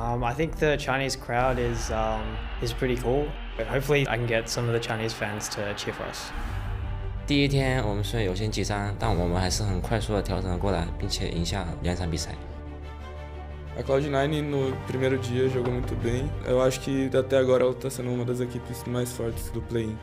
I think the Chinese crowd is pretty cool. Hopefully I can get some of the Chinese fans to cheer for us. 第一天我们虽然有些紧张，但我们还是很快速地调整了过来，并且赢下2场比赛。A Cloud9 no primeiro dia jogou muito bem. Eu acho que até agora ela está sendo uma das equipes mais fortes do play-in.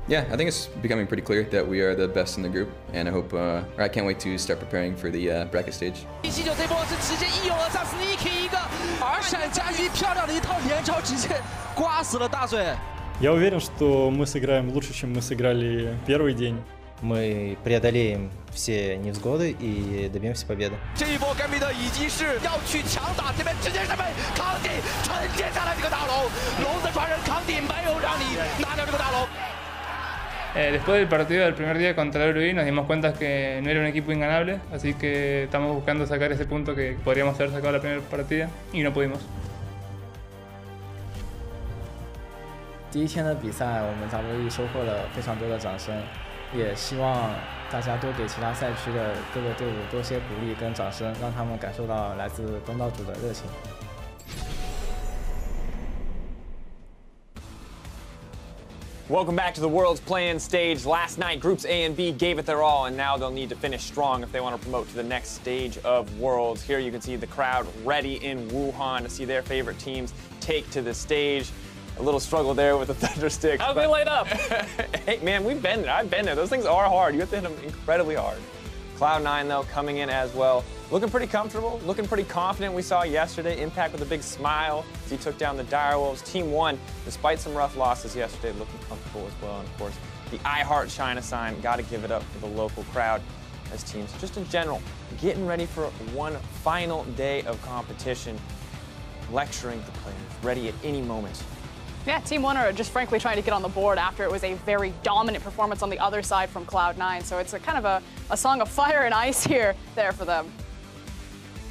Yeah, I think it's becoming pretty clear that we are the best in the group, and I hope, or I can't wait to start preparing for the bracket stage. 179这波是直接一拥而上 ，Sneaky 一个耳闪夹击，漂亮的一套连招，直接刮死了大嘴。Я уверен, что мы сыграем лучше, чем мы сыграли первый день. Мы преодолеем все невзгоды и добьемся победы. 这一波甘比的已经是要去强打，这边直接是被康帝承接下来这个大龙，龙的传人康帝没有让你拿掉这个大龙。 Después del partido del primer día contra el LoL nos dimos cuenta que no era un equipo inganable, así que estamos buscando sacar ese punto que podríamos haber sacado la primera partida y no pudimos. 第一天的比赛，我们WE收获了非常多的掌声，也希望大家多给其他赛区的各个队伍多些鼓励跟掌声，让他们感受到来自东道主的热情。 Welcome back to the World's Play-In stage. Last night, Groups A and B gave it their all, and now they'll need to finish strong if they want to promote to the next stage of Worlds. Here you can see the crowd ready in Wuhan to see their favorite teams take to the stage. A little struggle there with the thunder sticks. How'd they light up? Hey, man, we've been there. I've been there. Those things are hard. You have to hit them incredibly hard. Cloud9, though, coming in as well. Looking pretty comfortable, looking pretty confident. We saw yesterday Impact with a big smile as he took down the Direwolves. Team 1, despite some rough losses yesterday, looking comfortable as well. And, of course, the I Heart China sign. Got to give it up for the local crowd as teams, just in general, getting ready for one final day of competition, lecturing the players, ready at any moment. Yeah, Team 1 are just frankly trying to get on the board after it was a very dominant performance on the other side from Cloud9. So it's a kind of a song of fire and ice here there for them.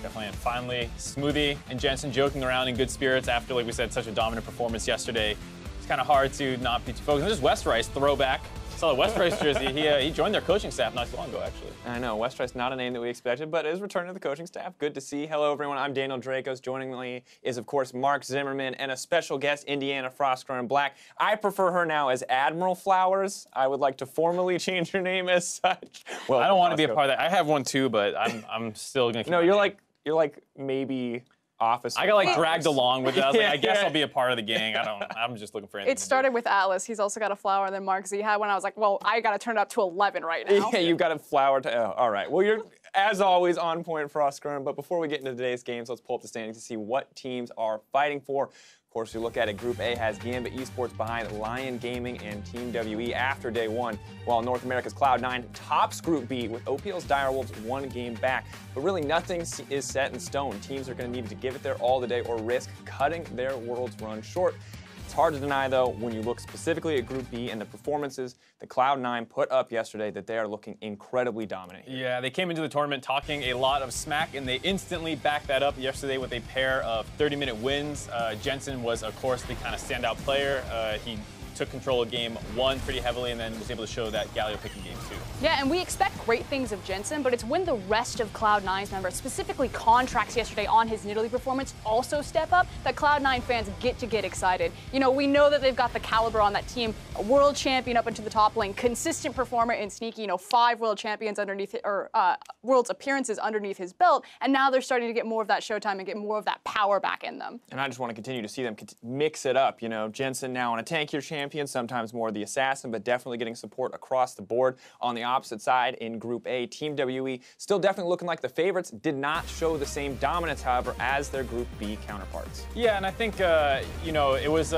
Definitely, and finally, Smoothie and Jensen joking around in good spirits after, like we said, such a dominant performance yesterday. It's kind of hard to not be too focused. And there's West Rice throwback. Saw the West Rice jersey. He joined their coaching staff not too long ago, actually. I know, West Rice, not a name that we expected, but is returning to the coaching staff. Good to see. Hello, everyone. I'm Daniel Dracos. Joining me is, of course, Mark Zimmerman and a special guest, Indiana Frostgrown Black. I prefer her now as Admiral Flowers. I would like to formally change her name as such. Well, I don't want to be a part of that. I have one too, but I'm still gonna keep. No, you're like maybe. Officer. I got like dragged along with it. I was like, I guess I'll be a part of the gang. I'm just looking for anything. It started with Atlas. He's also got a flower, and then Mark Z had one. I was like, well, I got to turn it up to 11 right now. Yeah, you've got a flower to. Oh, all right. Well, you're as always on point, Frostgrown. But before we get into today's games, let's pull up the standings to see what teams are fighting for. Of course, we look at it, Group A has Gambit Esports behind Lion Gaming and Team WE after day 1, while North America's Cloud9 tops Group B with OPL's Direwolves 1 game back. But really nothing is set in stone. Teams are going to need to give it their all today or risk cutting their Worlds run short. It's hard to deny, though, when you look specifically at Group B and the performances that Cloud9 put up yesterday, that they are looking incredibly dominant here. Yeah, they came into the tournament talking a lot of smack, and they instantly backed that up yesterday with a pair of 30-minute wins. Jensen was, of course, the kind of standout player. He took control of game 1 pretty heavily and then was able to show that Galio picking game 2. Yeah, and we expect great things of Jensen, but it's when the rest of Cloud9's members, specifically Contracts yesterday on his Nidalee performance, also step up, that Cloud9 fans get excited. You know, we know that they've got the caliber on that team, a world champion up into the top lane, consistent performer in Sneaky, you know, 5 world champions underneath, world's appearances underneath his belt, and now they're starting to get more of that showtime and get more of that power back in them. And I just want to continue to see them mix it up. You know, Jensen now on a tankier champion, sometimes more the assassin, but definitely getting support across the board. On the opposite side in Group A, Team WE still definitely looking like the favorites, did not show the same dominance, however, as their Group B counterparts. Yeah, and I think, you know, it was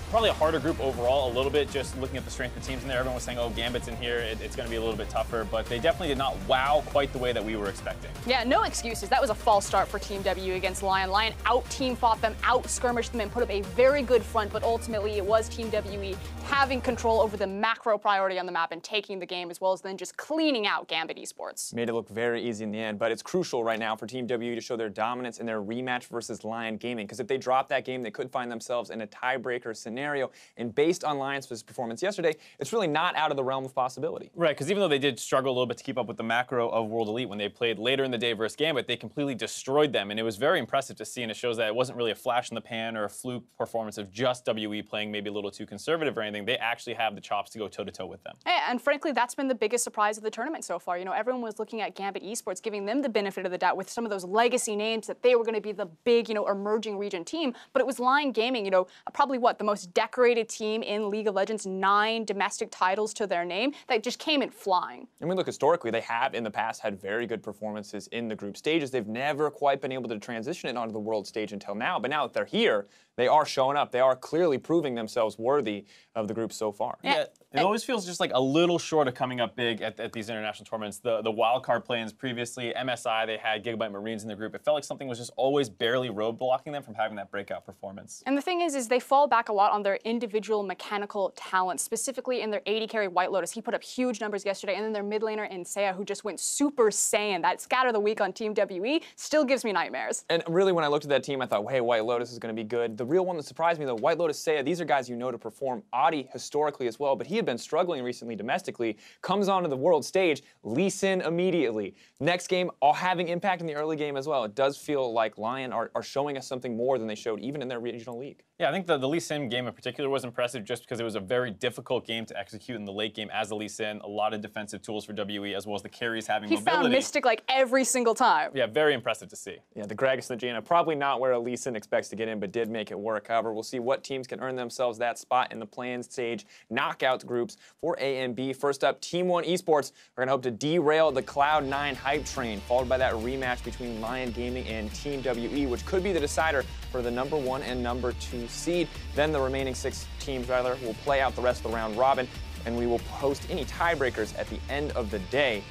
probably a harder group overall a little bit, just looking at the strength of the teams in there. Everyone was saying, oh, Gambit's in here, it's going to be a little bit tougher, but they definitely did not wow quite the way that we were expecting. Yeah, no excuses. That was a false start for Team WE against Lion. Lion out-team fought them, out-skirmished them, and put up a very good front, but ultimately it was Team WE having control over the macro priority on the map and taking the game, as well as then just cleaning out Gambit Esports. Made it look very easy in the end, but it's crucial right now for Team WE to show their dominance in their rematch versus Lion Gaming, because if they drop that game, they could find themselves in a tiebreaker scenario, and based on Lion's performance yesterday, it's really not out of the realm of possibility. Right, because even though they did struggle a little bit to keep up with the macro of World Elite when they played later in the day versus Gambit, they completely destroyed them, and it was very impressive to see, and it shows that it wasn't really a flash in the pan or a fluke performance of just WE playing maybe a little too conservative or anything. They actually have the chops to go toe-to-toe with them. Yeah, and frankly, that's been the biggest surprise of the tournament so far. You know, everyone was looking at Gambit Esports, giving them the benefit of the doubt with some of those legacy names that they were going to be the big, emerging region team, but it was Lion Gaming, probably the most decorated team in League of Legends, 9 domestic titles to their name, that just came in flying. I mean, look, historically, they have in the past had very good performances in the group stages. They've never quite been able to transition it onto the world stage until now, but now that they're here, they are showing up. They are clearly proving themselves worthy of the group so far. Yeah, it always feels just like a little short of coming up big at these international tournaments. The wildcard play-ins previously, MSI, they had Gigabyte Marines in the group. It felt like something was just always barely roadblocking them from having that breakout performance. And the thing is they fall back a lot on their individual mechanical talent, specifically in their AD carry White Lotus. He put up huge numbers yesterday, and then their mid laner in Seiya, who just went Super Saiyan. That scatter of the week on Team WE still gives me nightmares. And really, when I looked at that team, I thought, hey, White Lotus is going to be good. The real one that surprised me, though, White Lotus, Seiya, these are guys you know to perform. Adi historically as well, but he had been struggling recently domestically, comes onto the world stage, Lee Sin immediately. Next game, all having impact in the early game as well. It does feel like Lion are showing us something more than they showed even in their regional league. Yeah, I think the Lee Sin game in particular was impressive just because it was a very difficult game to execute in the late game as a Lee Sin. A lot of defensive tools for WE, as well as the carries having mobility. He found Mystic like every single time. Yeah, very impressive to see. Yeah, the Gragas and the Jaina, probably not where a Lee Sin expects to get in, but did make it work. However, we'll see what teams can earn themselves that spot in the play-in stage knockout groups for A and B. First up, Team 1 Esports are going to hope to derail the Cloud9 hype train, followed by that rematch between Lion Gaming and Team WE, which could be the decider for the #1 and #2 seed. Then the remaining 6 teams, will play out the rest of the round robin, and we will host any tiebreakers at the end of the day.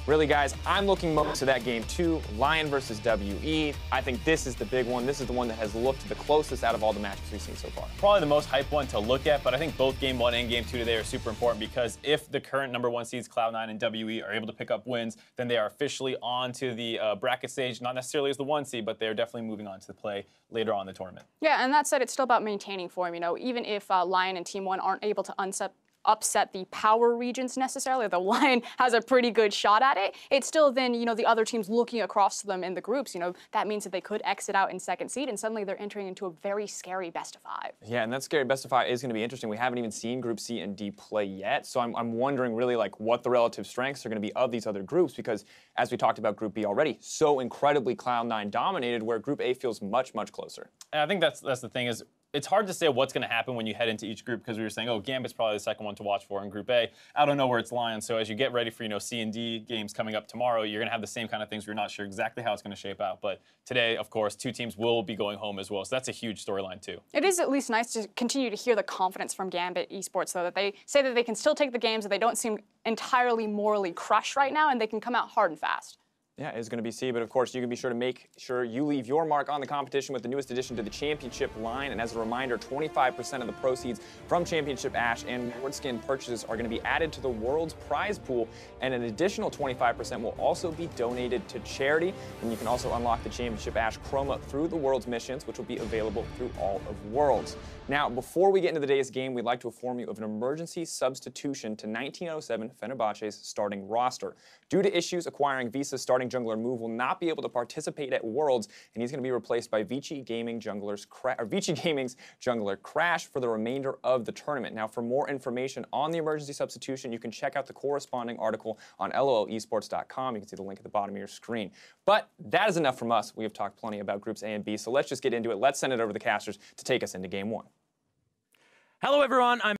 Really, guys, I'm looking most to that game 2, Lion versus WE. I think this is the big one. This is the one that has looked the closest out of all the matches we've seen so far. Probably the most hype one to look at, but I think both game 1 and game 2 today are super important because if the current #1 seeds, Cloud9 and WE, are able to pick up wins, then they are officially on to the bracket stage, not necessarily as the 1 seed, but they're definitely moving on to the play later on in the tournament. Yeah, and that said, it's still about maintaining form. Even if Lion and Team 1 aren't able to upset the power regions necessarily, though Lion has a pretty good shot at it, it's still then, the other teams looking across to them in the groups, that means that they could exit out in 2nd seed, and suddenly they're entering into a very scary best-of-5. Yeah, and that scary best-of-5 is going to be interesting. We haven't even seen Group C and D play yet, so I'm wondering really what the relative strengths are going to be of these other groups, because as we talked about Group B already, so incredibly Cloud9 dominated, where Group A feels much, much closer. And I think that's the thing is, it's hard to say what's going to happen when you head into each group because we were saying, oh, Gambit's probably the second one to watch for in Group A. I don't know where it's Lion, so as you get ready for C and D games coming up tomorrow, you're going to have the same kind of things where you're not sure exactly how it's going to shape out. But today, of course, 2 teams will be going home as well, so that's a huge storyline too. It is at least nice to continue to hear the confidence from Gambit Esports, though, that they say that they can still take the games, that they don't seem entirely morally crushed right now, and they can come out hard and fast. Yeah, it's going to be C, but of course you can be sure to make sure you leave your mark on the competition with the newest addition to the Championship line. And as a reminder, 25% of the proceeds from Championship Ash and Ward Skin purchases are going to be added to the World's prize pool, and an additional 25% will also be donated to charity. And you can also unlock the Championship Ash Chroma through the World's missions, which will be available through all of Worlds. Now, before we get into today's game, we'd like to inform you of an emergency substitution to 1907 Fenerbahce's starting roster. Due to issues acquiring Visa's starting jungler Move will not be able to participate at Worlds, and he's going to be replaced by Vici Gaming's jungler Crash for the remainder of the tournament. Now, for more information on the emergency substitution, you can check out the corresponding article on lolesports.com. You can see the link at the bottom of your screen. But that is enough from us. We have talked plenty about Groups A and B, so let's just get into it. Let's send it over to the casters to take us into Game 1. Hello, everyone. I'm